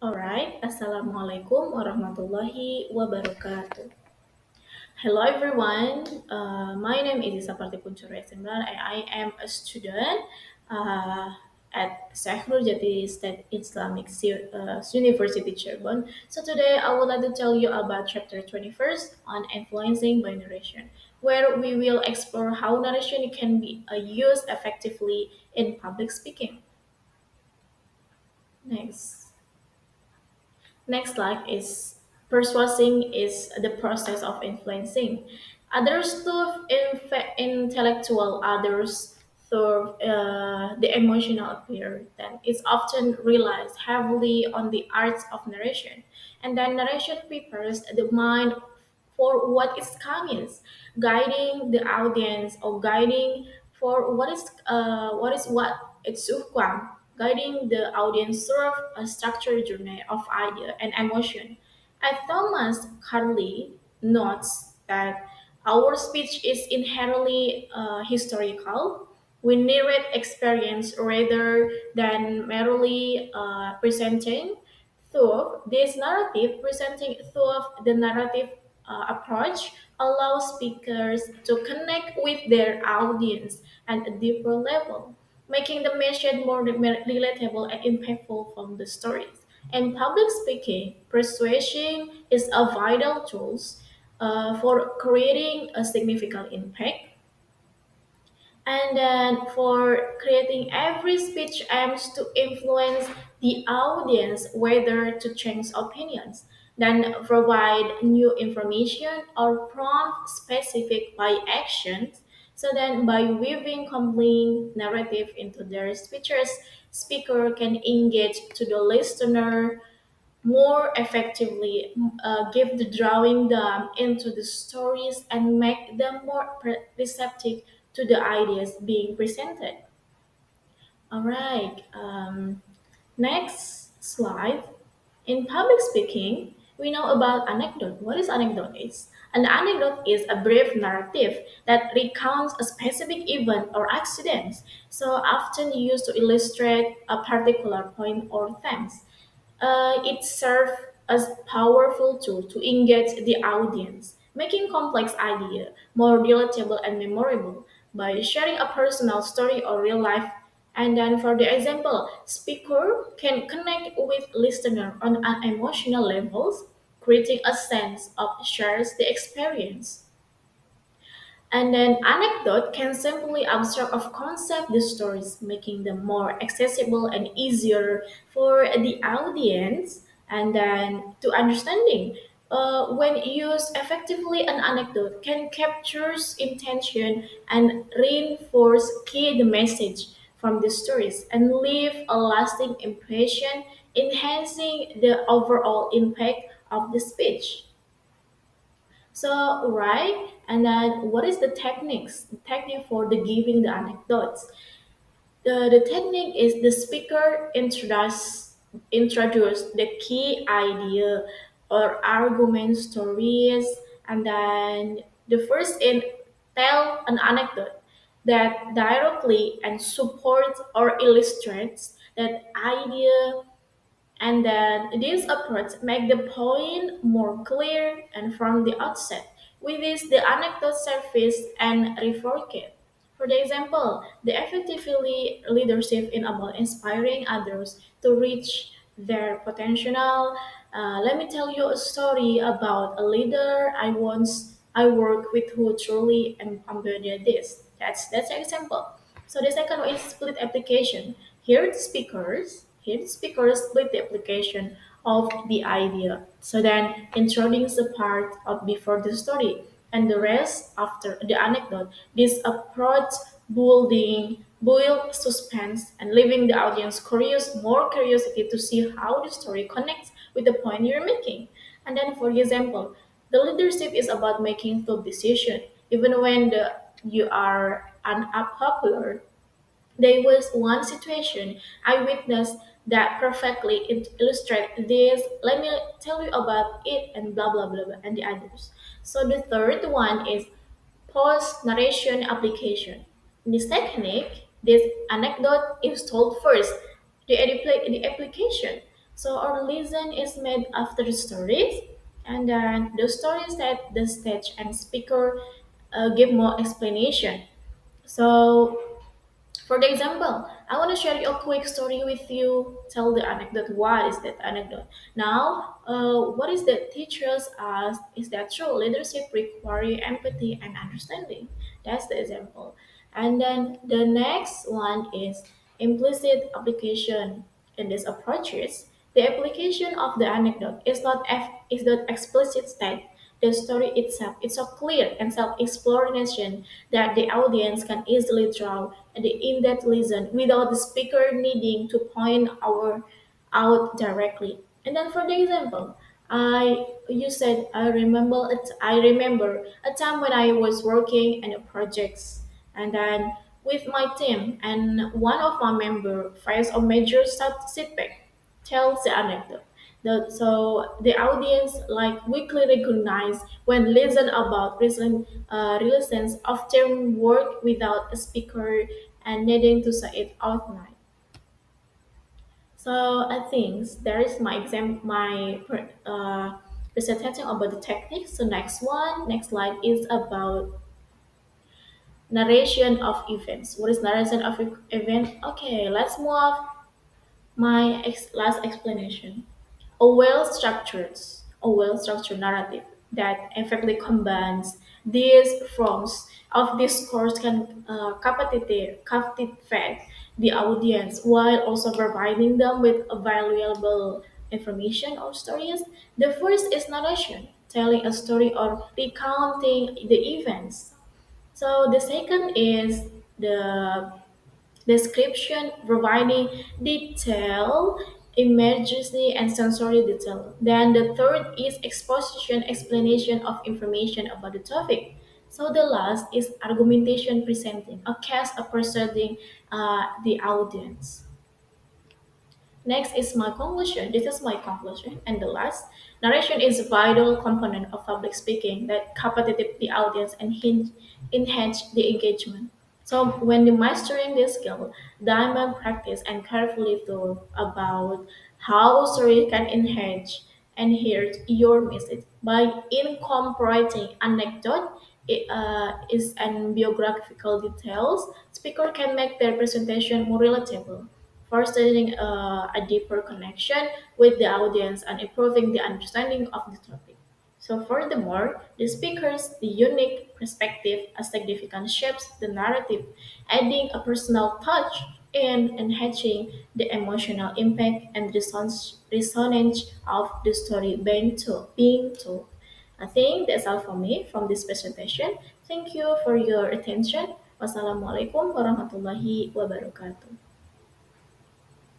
Alright, Assalamualaikum warahmatullahi wabarakatuh. Hello everyone, my name is Isaparti Kuncoro and I am a student uh, at Syekhul Jati State Islamic University Cirebon. So today I would like to tell you about chapter 21st on influencing by narration, where we will explore how narration can be used effectively in public speaking. Next. Next slide is persuading is the process of influencing. Others through intellectual, others through the emotional appeal. Then it's often relies heavily on the arts of narration. And then narration prepares the mind for what is coming, guiding the audience or guiding for what it's ukwan, guiding the audience through a structured journey of idea and emotion. And Thomas Carlyle notes that our speech is inherently historical. We narrate experience rather than merely presenting through this narrative, presenting through the narrative approach allows speakers to connect with their audience at a deeper level, making the message more relatable and impactful from the stories. In public speaking, persuasion is a vital tool for creating a significant impact, and then for creating every speech aims to influence the audience whether to change opinions, then provide new information or prompt specific by actions. So then by weaving complete narrative into their speeches, speaker can engage to the listener more effectively, give the drawing them into the stories and make them more receptive to the ideas being presented. All right. Next slide. In public speaking, we know about anecdote. What is anecdote? Is an anecdote is a brief narrative that recounts a specific event or accident, so often used to illustrate a particular point or themes. It serves as powerful tool to engage the audience, making complex idea more relatable and memorable by sharing a personal story or real life. And then, for the example, speaker can connect with listener on an emotional levels, creating a sense of shares the experience. And then anecdote can simply abstract of concept the stories, making them more accessible and easier for the audience and then to understanding. When used effectively, an anecdote can capture intention and reinforce key the message from the stories and leave a lasting impression, enhancing the overall impact of the speech. So, right, and then what is the techniques? The technique for the giving the anecdotes. The technique is the speaker introduce the key idea or argument stories, and then the first in tell an anecdote that directly and supports or illustrates that idea, and then this approach make the point more clear and from the outset. With this, the anecdote surface and reforecast. For the example, the effectively leadership in about inspiring others to reach their potential. Let me tell you a story about a leader I worked with who truly embodied this. That's an example. So the second one is split application. Here the speakers split the application of the idea. So then introduce the part of before the story and the rest after the anecdote. This approach build suspense and leaving the audience more curiosity to see how the story connects with the point you're making. And then for example, the leadership is about making tough decision. Even when you are unpopular, there was one situation I witnessed that perfectly illustrates this. Let me tell you about it and blah blah blah blah and the others. So the third one is post narration application. In this technique, this anecdote is told first, the application. So our listen is made after the stories, and then the story set the stage and speaker give more explanation. So for the example, I want to share you a quick story with you. Tell the anecdote. What is that anecdote? Now, what is that teaches us is that true leadership requires empathy and understanding. That's the example. And then the next one is implicit application. In these approaches, the application of the anecdote is not explicit state the story itself is so clear and self-explanation that the audience can easily draw and the in-depth listen without the speaker needing to point out directly. And then for the example, you said I remember a time when I was working in a projects and then with my team and one of my member faced a major setback tells the anecdote. So the audience like quickly recognize when listen about reasons often work without a speaker and needing to say it out loud. So I think there is my presentation about the techniques. So next slide is about narration of events. What is narration of event? Okay, let's move last explanation. A well structured narrative that effectively combines these forms of discourse can captivate the audience while also providing them with valuable information or stories. The first is narration, telling a story or recounting the events. So the second is the description, providing detail, imagery, and sensory detail. Then the third is exposition, explanation of information about the topic. So the last is argumentation, presenting a case of persuading the audience. Next is my conclusion. This is my conclusion. And the last, narration is a vital component of public speaking that captivate the audience and enhance the engagement. So when you're mastering this skill, diamond practice and carefully thought about how story can enhance your message by incorporating anecdote is and biographical details. Speaker can make their presentation more relatable fostering a deeper connection with the audience and improving the understanding of the topic. So, furthermore, the speaker's the unique perspective significant shapes the narrative, adding a personal touch and enhancing the emotional impact and resonance of the story being told. I think that's all for me from this presentation. Thank you for your attention. Wassalamualaikum warahmatullahi wabarakatuh.